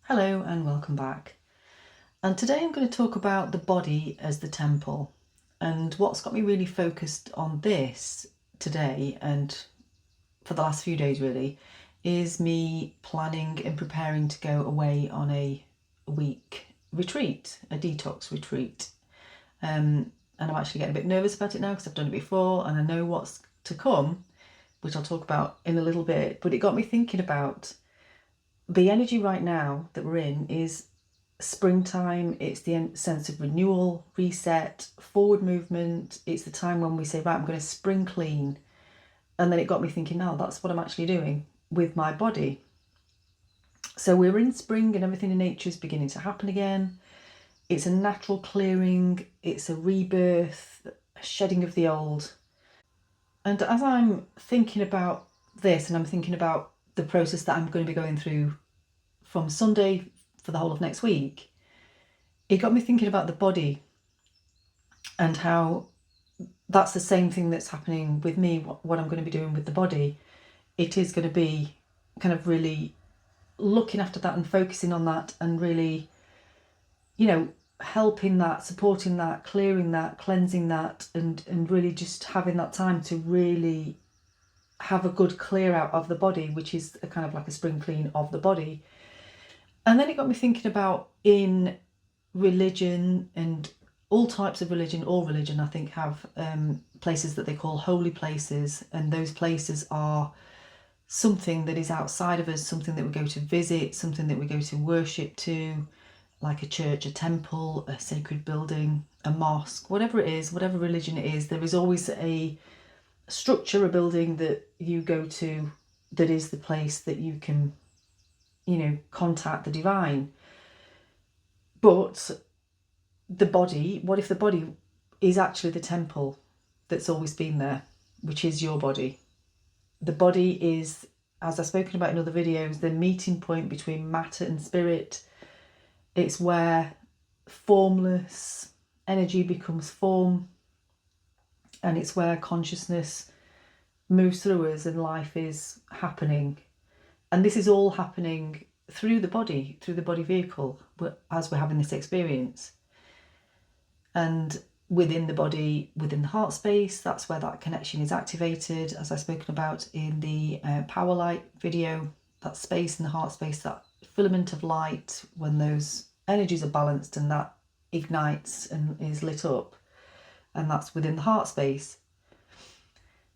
Hello and welcome back. And today I'm going to talk about the body as the temple. And what's got me really focused on this today and for the last few days really is me planning and preparing to go away on a week retreat, a detox retreat. And I'm actually getting a bit nervous about it now because I've done it before and I know what's to come, which I'll talk about in a little bit. But it got me thinking about the energy right now that we're in is springtime. It's the sense of renewal, reset, forward movement. It's the time when we say, right, I'm going to spring clean. And then it got me thinking, now that's what I'm actually doing with my body. So we're in spring and everything in nature is beginning to happen again. It's a natural clearing. It's a rebirth, a shedding of the old. And as I'm thinking about this and I'm thinking about the process that I'm going to be going through from Sunday for the whole of next week, it got me thinking about the body and how that's the same thing that's happening with me, what I'm going to be doing with the body. It is going to be kind of really looking after that and focusing on that and really, helping that, supporting that, clearing that, cleansing that, and really just having that time to really have a good clear out of the body, which is a kind of like a spring clean of the body. And then it got me thinking about in religion and all types of religion, all religion I think have places that they call holy places, and those places are something that is outside of us, something that we go to visit, something that we go to worship to, like a church, a temple, a sacred building, a mosque, whatever it is, whatever religion it is, there is always a structure, a building that you go to that is the place that you can contact the divine. But the body, what if the body is actually the temple that's always been there, which is your body? The body is, as I've spoken about in other videos, the meeting point between matter and spirit. It's where formless energy becomes form, and it's where consciousness moves through us and life is happening. And this is all happening through the body vehicle, as we're having this experience. And within the body, within the heart space, that's where that connection is activated, as I've spoken about in the power light video. That space in the heart space, that filament of light, when those energies are balanced and that ignites and is lit up, and that's within the heart space.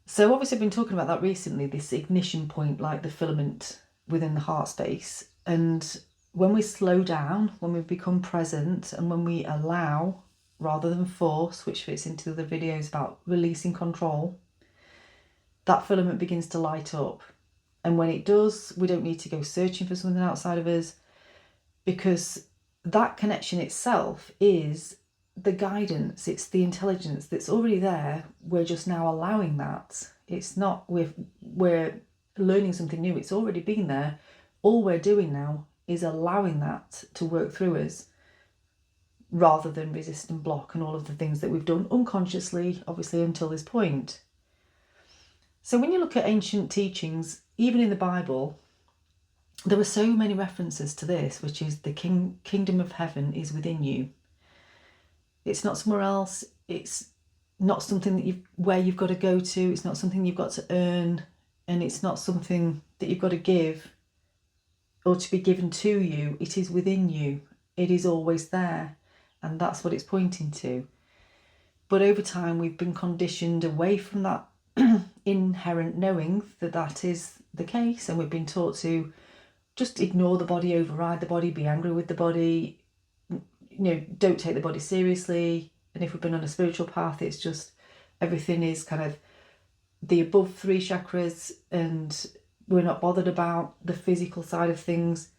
So obviously I've been talking about that recently, this ignition point, like the filament within the heart space. And when we slow down, when we become present, and when we allow rather than force, which fits into the videos about releasing control, that filament begins to light up. And when it does, we don't need to go searching for something outside of us, because that connection itself is the guidance, it's the intelligence that's already there. We're just now allowing that. It's not we're learning something new, it's already been there. All we're doing now is allowing that to work through us, rather than resist and block and all of the things that we've done unconsciously, obviously, until this point. So when you look at ancient teachings, even in the Bible, there are so many references to this, which is the kingdom of heaven is within you. It's not somewhere else. It's not something that where you've got to go to. It's not something you've got to earn, and it's not something that you've got to give or to be given to you. It is within you. It is always there, and that's what it's pointing to. But over time, we've been conditioned away from that inherent knowing that that is the case, and we've been taught to just ignore the body, override the body, be angry with the body, don't take the body seriously. And if we've been on a spiritual path, it's just everything is kind of the above three chakras, and we're not bothered about the physical side of things.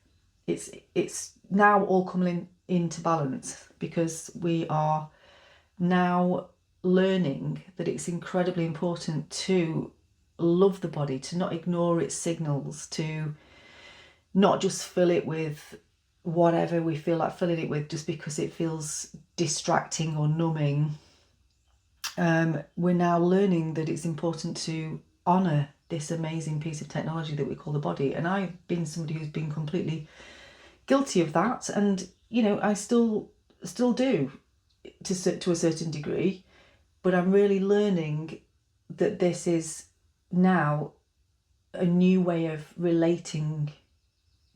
It's now all coming into balance, because we are now learning that it's incredibly important to love the body, to not ignore its signals, to not just fill it with whatever we feel like filling it with just because it feels distracting or numbing. We're now learning that it's important to honour this amazing piece of technology that we call the body. And I've been somebody who's been completely guilty of that, and you know, I still do to a certain degree, but I'm really learning that this is now a new way of relating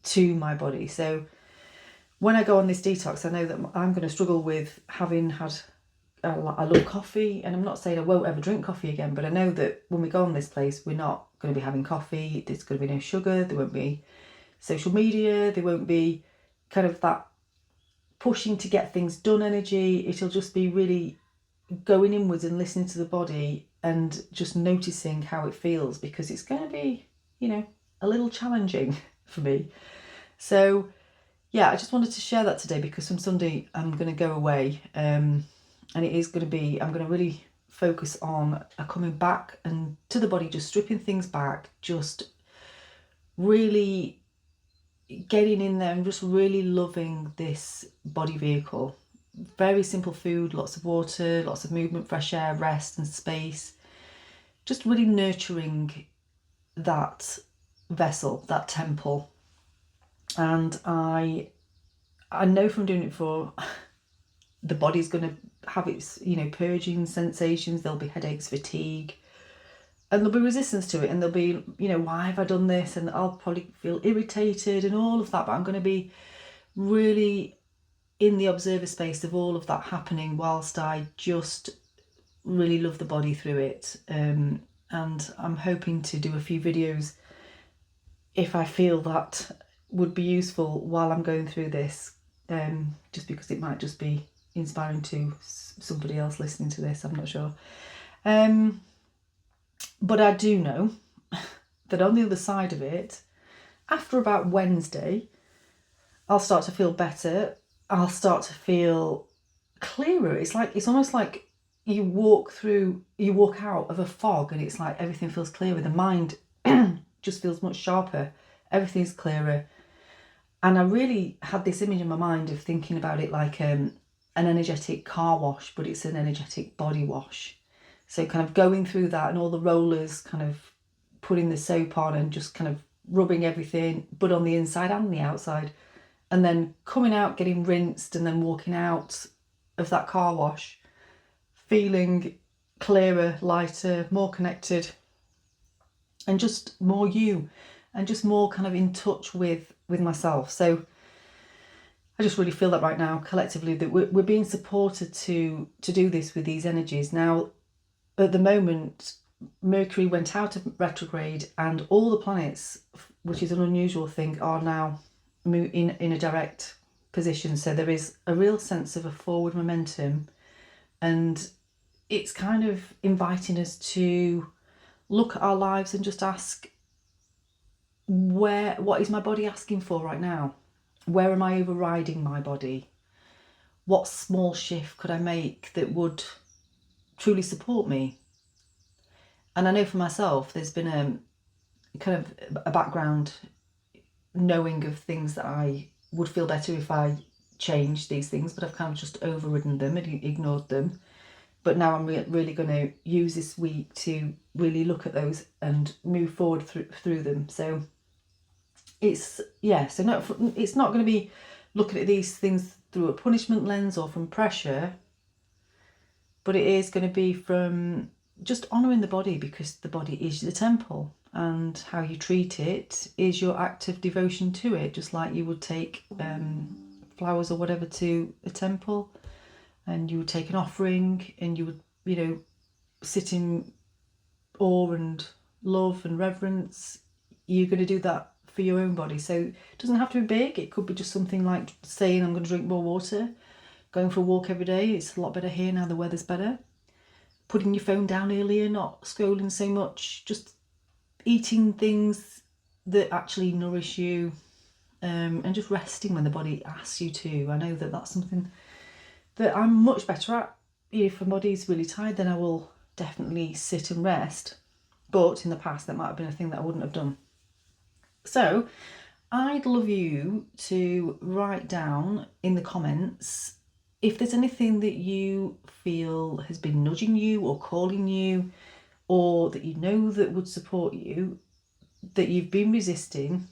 to my body. So when I go on this detox, I know that I'm going to struggle with having had, I love coffee, and I'm not saying I won't ever drink coffee again, but I know that when we go on this place, we're not going to be having coffee. There's going to be no sugar. There won't be social media. There won't be kind of that pushing to get things done energy. It'll just be really going inwards and listening to the body and just noticing how it feels, because it's going to be, you know, a little challenging for me. So yeah, I just wanted to share that today, because from Sunday I'm going to go away, and it is going to be, I'm going to really focus on coming back and to the body, just stripping things back, just really getting in there and just really loving this body vehicle. Very simple food, lots of water, lots of movement, fresh air, rest and space. Just really nurturing that vessel, that temple. And I know from doing it for, the body's going to have its, you know, purging sensations. There'll be headaches, fatigue, and there'll be resistance to it, and there'll be, you know, why have I done this? And I'll probably feel irritated and all of that, but I'm going to be really in the observer space of all of that happening, whilst I just really love the body through it. And I'm hoping to do a few videos if I feel that would be useful while I'm going through this, just because it might just be inspiring to somebody else listening to this, I'm not sure. But I do know that on the other side of it, after about Wednesday, I'll start to feel better. I'll start to feel clearer. It's almost like you walk out of a fog, and it's like everything feels clearer. The mind just feels much sharper. Everything's clearer. And I really had this image in my mind of thinking about it like an energetic car wash, but it's an energetic body wash. So kind of going through that, and all the rollers kind of putting the soap on and just kind of rubbing everything, but on the inside and the outside, and then coming out, getting rinsed, and then walking out of that car wash feeling clearer, lighter, more connected, and just more you, and just more kind of in touch with myself. So I just really feel that right now, collectively, that we're being supported to do this with these energies. Now, at the moment, Mercury went out of retrograde, and all the planets, which is an unusual thing, are now in a direct position. So there is a real sense of a forward momentum, and it's kind of inviting us to look at our lives and just ask, what is my body asking for right now? Where am I overriding my body? What small shift could I make that would truly support me? And I know for myself, there's been a kind of a background knowing of things that I would feel better if I changed these things, but I've kind of just overridden them and ignored them. But now I'm really going to use this week to really look at those and move forward through them. So it's not going to be looking at these things through a punishment lens or from pressure, but it is going to be from just honouring the body, because the body is the temple, and how you treat it is your act of devotion to it, just like you would take flowers or whatever to a temple, and you would take an offering, and you would, you know, sit in awe and love and reverence. You're going to do that for your own body. So it doesn't have to be big. It could be just something like saying, I'm going to drink more water, going for a walk every day. It's a lot better here now the weather's better. Putting your phone down earlier, not scrolling so much, just eating things that actually nourish you, and just resting when the body asks you to. I know that that's something that I'm much better at. If my body's really tired, then I will definitely sit and rest. But in the past, that might have been a thing that I wouldn't have done. So I'd love you to write down in the comments if there's anything that you feel has been nudging you or calling you, or that you know that would support you, that you've been resisting,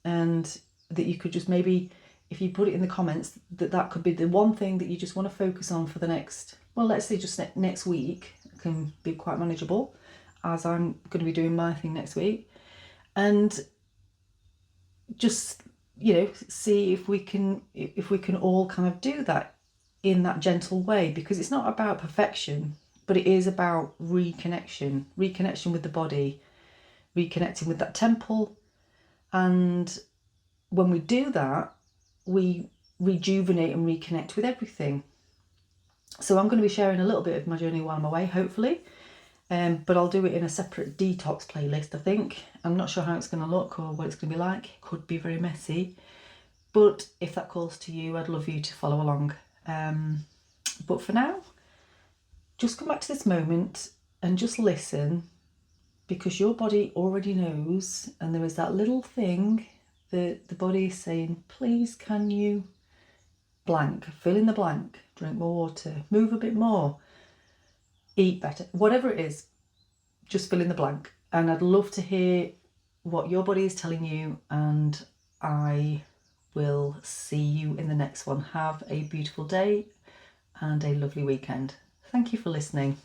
and that you could just maybe if you put it in the comments, that could be the one thing that you just want to focus on for the next, well, let's say just next week. It can be quite manageable, as I'm going to be doing my thing next week. And just, see if we can all kind of do that in that gentle way, because it's not about perfection, but it is about reconnection with the body, reconnecting with that temple. And when we do that, we rejuvenate and reconnect with everything. So I'm going to be sharing a little bit of my journey while I'm away, hopefully, but I'll do it in a separate detox playlist, I think. I'm not sure how it's going to look or what it's going to be like. It could be very messy, but if that calls to you, I'd love you to follow along. But for now, just come back to this moment and just listen, because your body already knows, and there is that little thing that the body is saying, please can you blank, fill in the blank, drink more water, move a bit more, eat better, whatever it is, just fill in the blank. And I'd love to hear what your body is telling you, and I will see you in the next one. Have a beautiful day and a lovely weekend. Thank you for listening.